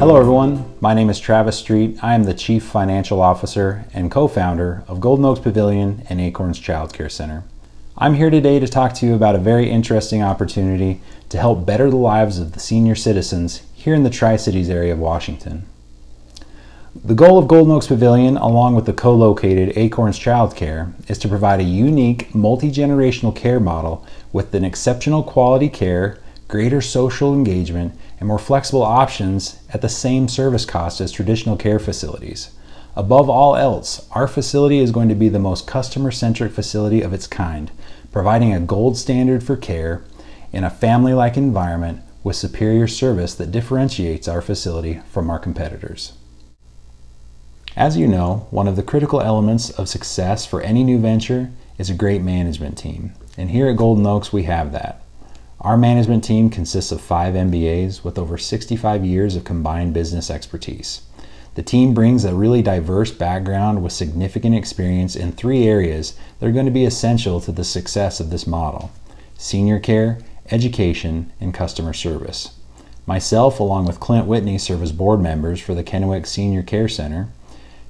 Hello everyone, my name is Travis Street. I am the Chief Financial Officer and co-founder of Golden Oaks Pavilion and Acorns Child Care Center. I'm here today to talk to you about a very interesting opportunity to help better the lives of the senior citizens here in the Tri-Cities area of Washington. The goal of Golden Oaks Pavilion, along with the co-located Acorns Child Care, is to provide a unique multi-generational care model with an exceptional quality care, greater social engagement, and more flexible options at the same service cost as traditional care facilities. Above all else, our facility is going to be the most customer-centric facility of its kind, providing a gold standard for care in a family-like environment with superior service that differentiates our facility from our competitors. As you know, one of the critical elements of success for any new venture is a great management team, and here at Golden Oaks we have that. Our management team consists of 5 MBAs with over 65 years of combined business expertise. The team brings a really diverse background with significant experience in 3 areas that are going to be essential to the success of this model: senior care, education, and customer service. Myself, along with Clint Whitney, serve as board members for the Kennewick Senior Care Center.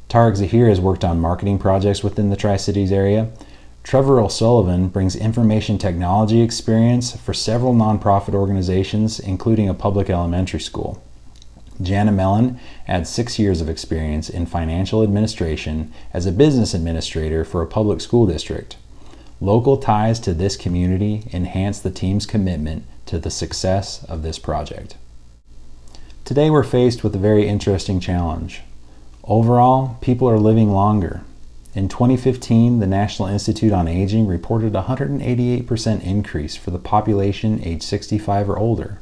Tarek Zahir has worked on marketing projects within the Tri-Cities area. Trevor O'Sullivan brings information technology experience for several nonprofit organizations, including a public elementary school. Jana Mellon adds 6 years of experience in financial administration as a business administrator for a public school district. Local ties to this community enhance the team's commitment to the success of this project. Today we're faced with a very interesting challenge. Overall, people are living longer. In 2015, the National Institute on Aging reported a 188% increase for the population age 65 or older.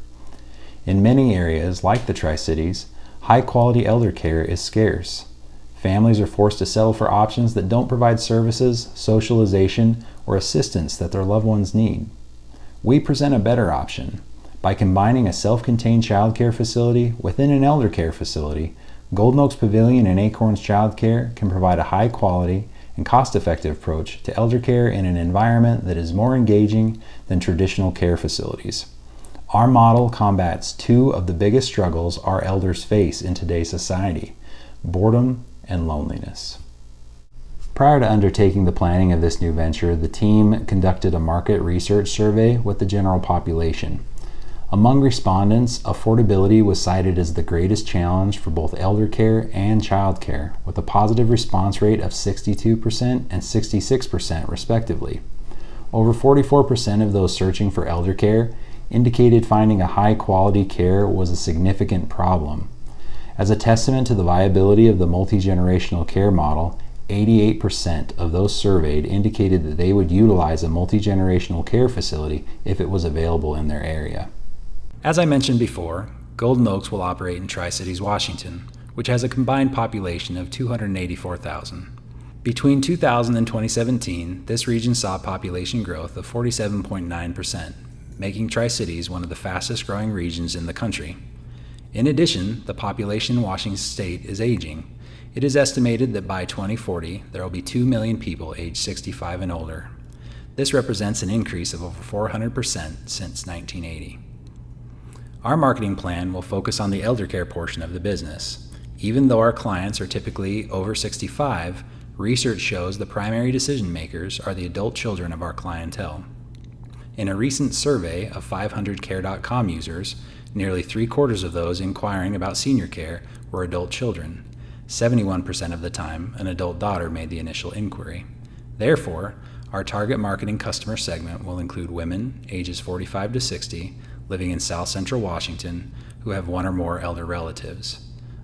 In many areas, like the Tri-Cities, high-quality elder care is scarce. Families are forced to settle for options that don't provide services, socialization, or assistance that their loved ones need. We present a better option. By combining a self-contained child care facility within an elder care facility, Golden Oaks Pavilion and Acorns Child Care can provide a high-quality and cost-effective approach to elder care in an environment that is more engaging than traditional care facilities. Our model combats 2 of the biggest struggles our elders face in today's society: boredom and loneliness. Prior to undertaking the planning of this new venture, the team conducted a market research survey with the general population. Among respondents, affordability was cited as the greatest challenge for both elder care and child care, with a positive response rate of 62% and 66% respectively. Over 44% of those searching for elder care indicated finding a high-quality care was a significant problem. As a testament to the viability of the multi-generational care model, 88% of those surveyed indicated that they would utilize a multi-generational care facility if it was available in their area. As I mentioned before, Golden Oaks will operate in Tri-Cities, Washington, which has a combined population of 284,000. Between 2000 and 2017, this region saw population growth of 47.9%, making Tri-Cities one of the fastest growing regions in the country. In addition, the population in Washington state is aging. It is estimated that by 2040, there will be 2 million people aged 65 and older. This represents an increase of over 400% since 1980. Our marketing plan will focus on the elder care portion of the business. Even though our clients are typically over 65, research shows the primary decision makers are the adult children of our clientele. In a recent survey of 500 Care.com users, nearly 3/4 of those inquiring about senior care were adult children. 71% of the time, an adult daughter made the initial inquiry. Therefore, our target marketing customer segment will include women ages 45 to 60, living in South Central Washington, who have 1 or more elder relatives.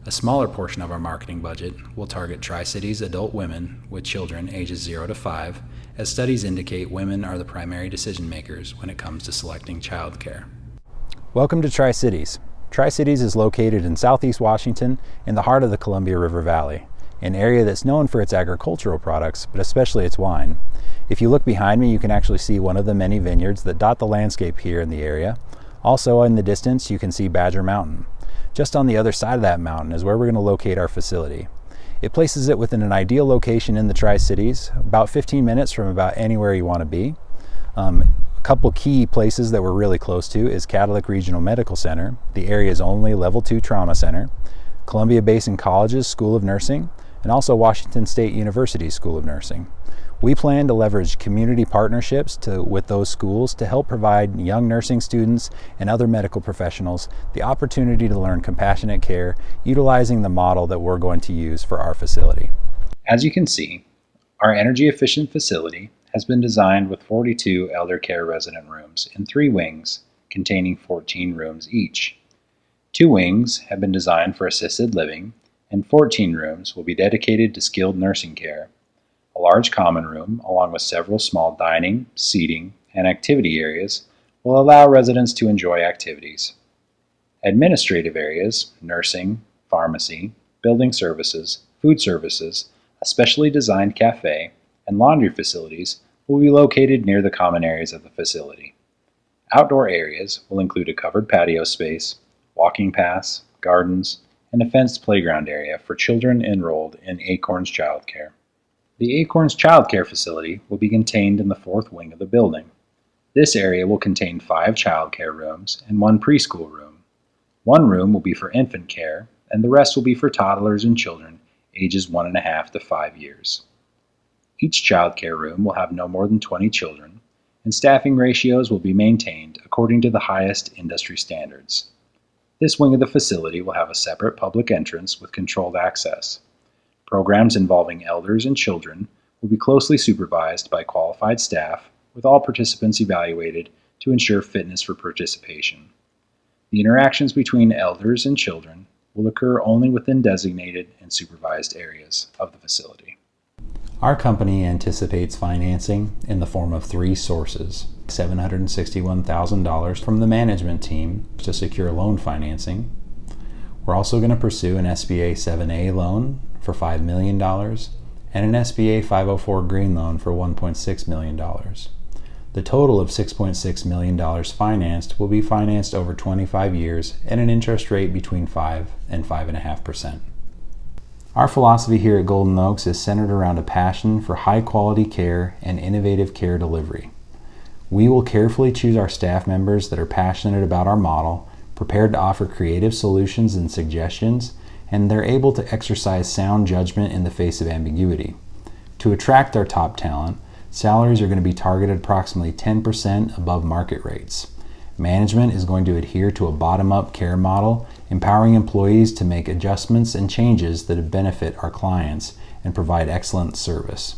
A smaller portion of our marketing budget will target Tri-Cities adult women with children ages 0 to 5, as studies indicate women are the primary decision makers when it comes to selecting child care. Welcome to Tri-Cities. Tri-Cities is located in Southeast Washington in the heart of the Columbia River Valley, an area that's known for its agricultural products, but especially its wine. If you look behind me, you can actually see one of the many vineyards that dot the landscape here in the area. Also in the distance, you can see Badger Mountain. Just on the other side of that mountain is where we're going to locate our facility. It places it within an ideal location in the Tri-Cities, about 15 minutes from about anywhere you want to be. couple key places that we're really close to is Cadillac Regional Medical Center, the area's only Level 2 trauma center, Columbia Basin College's School of Nursing, and also Washington State University's School of Nursing. We plan to leverage community partnerships with those schools to help provide young nursing students and other medical professionals the opportunity to learn compassionate care utilizing the model that we're going to use for our facility. As you can see, our energy efficient facility has been designed with 42 elder care resident rooms in 3 wings containing 14 rooms each. 2 wings have been designed for assisted living, and 14 rooms will be dedicated to skilled nursing care. A large common room, along with several small dining, seating, and activity areas, will allow residents to enjoy activities. Administrative areas, nursing, pharmacy, building services, food services, a specially designed cafe, and laundry facilities will be located near the common areas of the facility. Outdoor areas will include a covered patio space, walking paths, gardens, and a fenced playground area for children enrolled in Acorns Child Care. The Acorns Child Care facility will be contained in the 4th wing of the building. This area will contain 5 child care rooms and 1 preschool room. 1 room will be for infant care, and the rest will be for toddlers and children ages 1.5 to 5 years. Each child care room will have no more than 20 children, and staffing ratios will be maintained according to the highest industry standards. This wing of the facility will have a separate public entrance with controlled access. Programs involving elders and children will be closely supervised by qualified staff, with all participants evaluated to ensure fitness for participation. The interactions between elders and children will occur only within designated and supervised areas of the facility. Our company anticipates financing in the form of 3 sources: $761,000 from the management team to secure loan financing. We're also going to pursue an SBA 7A loan for $5 million and an SBA 504 green loan for $1.6 million. The total of $6.6 million financed will be financed over 25 years at an interest rate between 5 and 5.5%. Our philosophy here at Golden Oaks is centered around a passion for high quality care and innovative care delivery. We will carefully choose our staff members that are passionate about our model, prepared to offer creative solutions and suggestions, and they're able to exercise sound judgment in the face of ambiguity. To attract our top talent, salaries are going to be targeted approximately 10% above market rates. Management is going to adhere to a bottom-up care model, empowering employees to make adjustments and changes that benefit our clients and provide excellent service.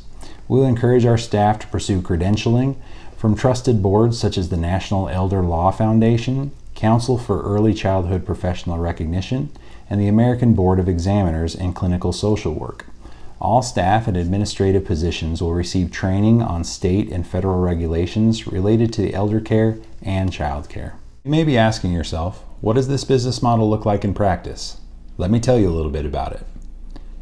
We'll encourage our staff to pursue credentialing from trusted boards such as the National Elder Law Foundation, Council for Early Childhood Professional Recognition, and the American Board of Examiners in Clinical Social Work. All staff and administrative positions will receive training on state and federal regulations related to elder care and child care. You may be asking yourself, what does this business model look like in practice? Let me tell you a little bit about it.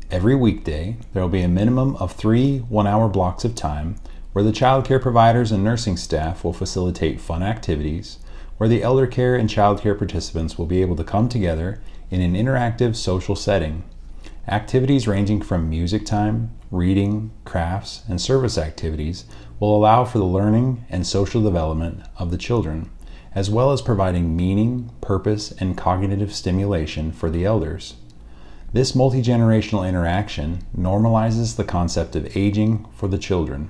Every weekday, there will be a minimum of 3 one-hour blocks of time where the child care providers and nursing staff will facilitate fun activities, where the elder care and child care participants will be able to come together in an interactive social setting. Activities ranging from music time, reading, crafts, and service activities will allow for the learning and social development of the children, as well as providing meaning, purpose, and cognitive stimulation for the elders. This multi-generational interaction normalizes the concept of aging for the children.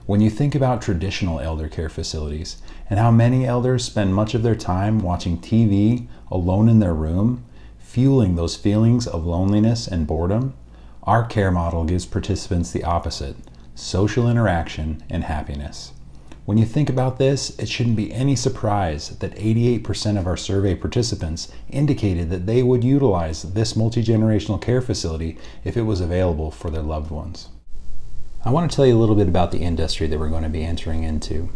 When you think about traditional elder care facilities and how many elders spend much of their time watching TV alone in their room, fueling those feelings of loneliness and boredom, our care model gives participants the opposite: social interaction and happiness. When you think about this, it shouldn't be any surprise that 88% of our survey participants indicated that they would utilize this multi-generational care facility if it was available for their loved ones. I want to tell you a little bit about the industry that we're going to be entering into.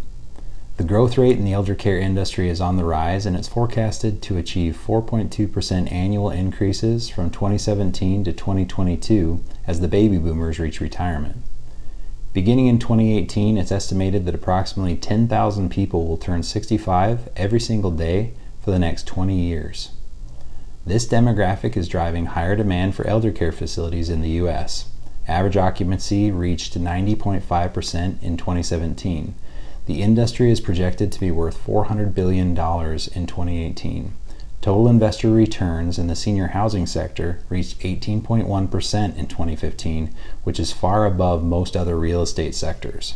The growth rate in the elder care industry is on the rise, and it's forecasted to achieve 4.2% annual increases from 2017 to 2022 as the baby boomers reach retirement. Beginning in 2018, it's estimated that approximately 10,000 people will turn 65 every single day for the next 20 years. This demographic is driving higher demand for elder care facilities in the U.S. Average occupancy reached 90.5% in 2017. The industry is projected to be worth $400 billion in 2018. Total investor returns in the senior housing sector reached 18.1% in 2015, which is far above most other real estate sectors.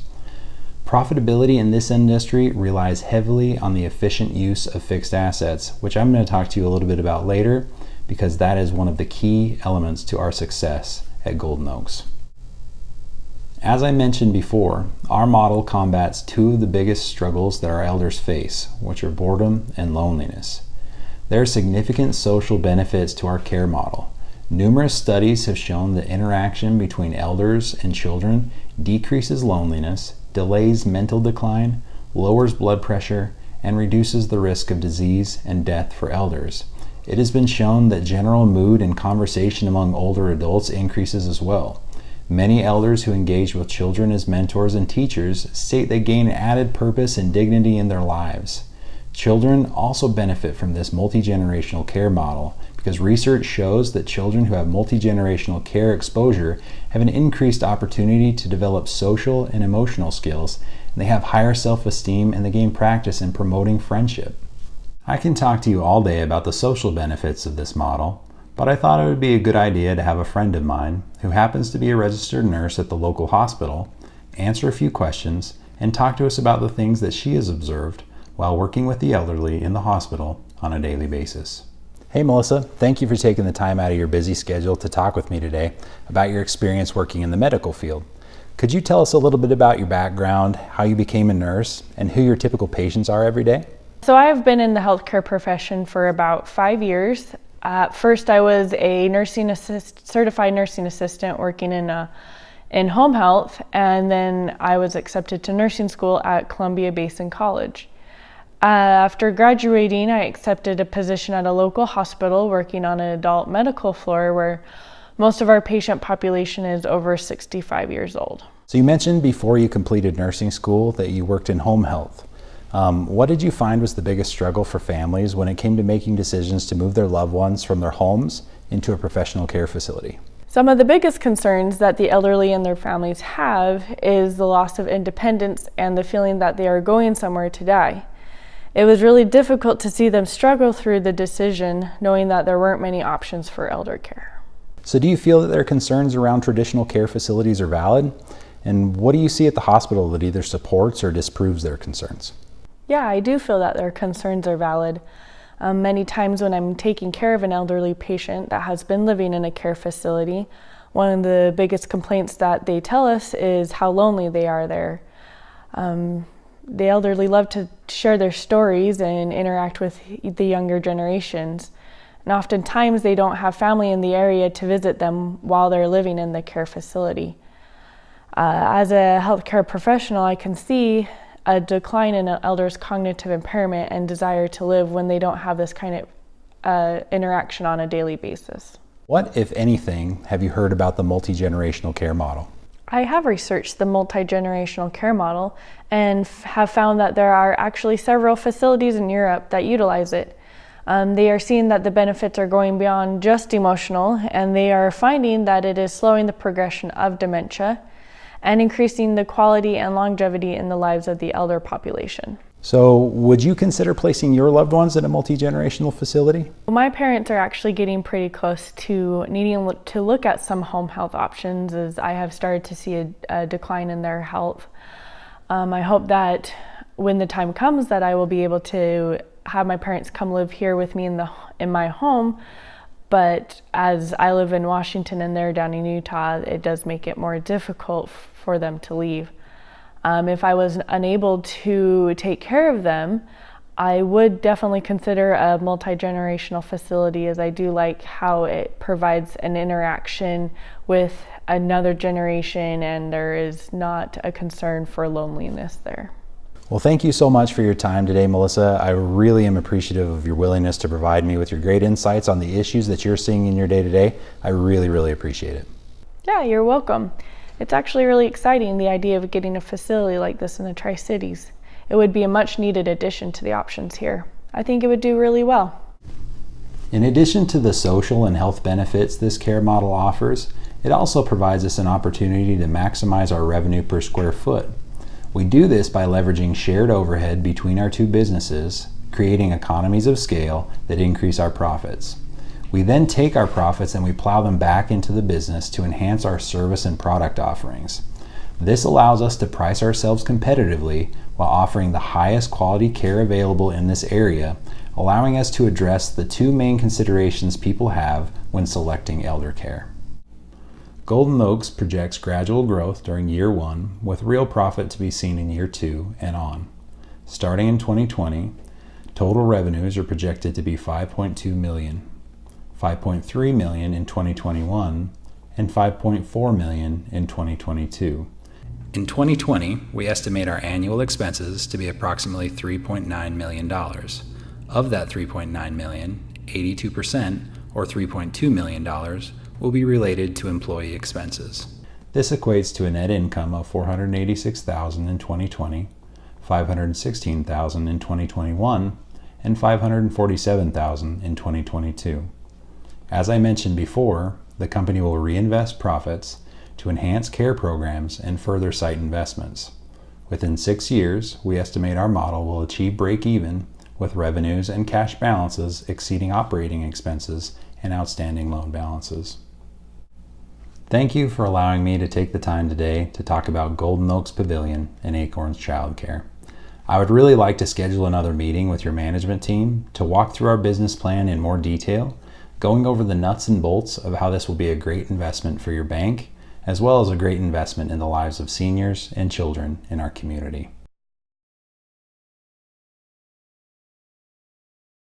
Profitability in this industry relies heavily on the efficient use of fixed assets, which I'm going to talk to you a little bit about later, because that is one of the key elements to our success at Golden Oaks. As I mentioned before, our model combats two of the biggest struggles that our elders face, which are boredom and loneliness. There are significant social benefits to our care model. Numerous studies have shown that interaction between elders and children decreases loneliness, delays mental decline, lowers blood pressure, and reduces the risk of disease and death for elders. It has been shown that general mood and conversation among older adults increases as well. Many elders who engage with children as mentors and teachers state they gain added purpose and dignity in their lives. Children also benefit from this multi-generational care model because research shows that children who have multi-generational care exposure have an increased opportunity to develop social and emotional skills, and they have higher self-esteem and they gain practice in promoting friendship. I can talk to you all day about the social benefits of this model, but I thought it would be a good idea to have a friend of mine who happens to be a registered nurse at the local hospital answer a few questions and talk to us about the things that she has observed while working with the elderly in the hospital on a daily basis. Hey Melissa, thank you for taking the time out of your busy schedule to talk with me today about your experience working in the medical field. Could you tell us a little bit about your background, how you became a nurse, and who your typical patients are every day? So I have been in the healthcare profession for about 5 years. First, I was a certified nursing assistant working in home health, and then I was accepted to nursing school at Columbia Basin College. After graduating, I accepted a position at a local hospital working on an adult medical floor where most of our patient population is over 65 years old. So you mentioned before you completed nursing school that you worked in home health. What did you find was the biggest struggle for families when it came to making decisions to move their loved ones from their homes into a professional care facility? Some of the biggest concerns that the elderly and their families have is the loss of independence and the feeling that they are going somewhere to die. It was really difficult to see them struggle through the decision, knowing that there weren't many options for elder care. So do you feel that their concerns around traditional care facilities are valid? And what do you see at the hospital that either supports or disproves their concerns? Yeah, I do feel that their concerns are valid. Many times when I'm taking care of an elderly patient that has been living in a care facility, one of the biggest complaints that they tell us is how lonely they are there. The elderly love to share their stories and interact with the younger generations. And oftentimes they don't have family in the area to visit them while they're living in the care facility. As a healthcare professional, I can see a decline in an elder's cognitive impairment and desire to live when they don't have this kind of interaction on a daily basis. What, if anything, have you heard about the multi-generational care model? I have researched the multi-generational care model and have found that there are actually several facilities in Europe that utilize it. They are seeing that the benefits are going beyond just emotional, and they are finding that it is slowing the progression of dementia and increasing the quality and longevity in the lives of the elder population. So would you consider placing your loved ones in a multi-generational facility? My parents are actually getting pretty close to needing to look at some home health options, as I have started to see a decline in their health. I hope that when the time comes that I will be able to have my parents come live here with me in my home, but as I live in Washington and they're down in Utah, it does make it more difficult for them to leave. If I was unable to take care of them, I would definitely consider a multi-generational facility, as I do like how it provides an interaction with another generation and there is not a concern for loneliness there. Well, thank you so much for your time today, Melissa. I really am appreciative of your willingness to provide me with your great insights on the issues that you're seeing in your day-to-day. I really, really appreciate it. Yeah, you're welcome. It's actually really exciting, the idea of getting a facility like this in the Tri-Cities. It would be a much needed addition to the options here. I think it would do really well. In addition to the social and health benefits this care model offers, it also provides us an opportunity to maximize our revenue per square foot. We do this by leveraging shared overhead between our two businesses, creating economies of scale that increase our profits. We then take our profits and we plow them back into the business to enhance our service and product offerings. This allows us to price ourselves competitively while offering the highest quality care available in this area, allowing us to address the two main considerations people have when selecting elder care. Golden Oaks projects gradual growth during year 1, with real profit to be seen in year 2 and on. Starting in 2020, total revenues are projected to be $5.2 million, $5.3 million in 2021, and $5.4 million in 2022. In 2020, we estimate our annual expenses to be approximately $3.9 million. Of that $3.9 million, 82%, or $3.2 million, will be related to employee expenses. This equates to a net income of $486,000 in 2020, $516,000 in 2021, and $547,000 in 2022. As I mentioned before, the company will reinvest profits to enhance care programs and further site investments. Within 6 years, we estimate our model will achieve break-even with revenues and cash balances exceeding operating expenses and outstanding loan balances. Thank you for allowing me to take the time today to talk about Golden Oaks Pavilion and Acorns Childcare. I would really like to schedule another meeting with your management team to walk through our business plan in more detail, going over the nuts and bolts of how this will be a great investment for your bank, as well as a great investment in the lives of seniors and children in our community.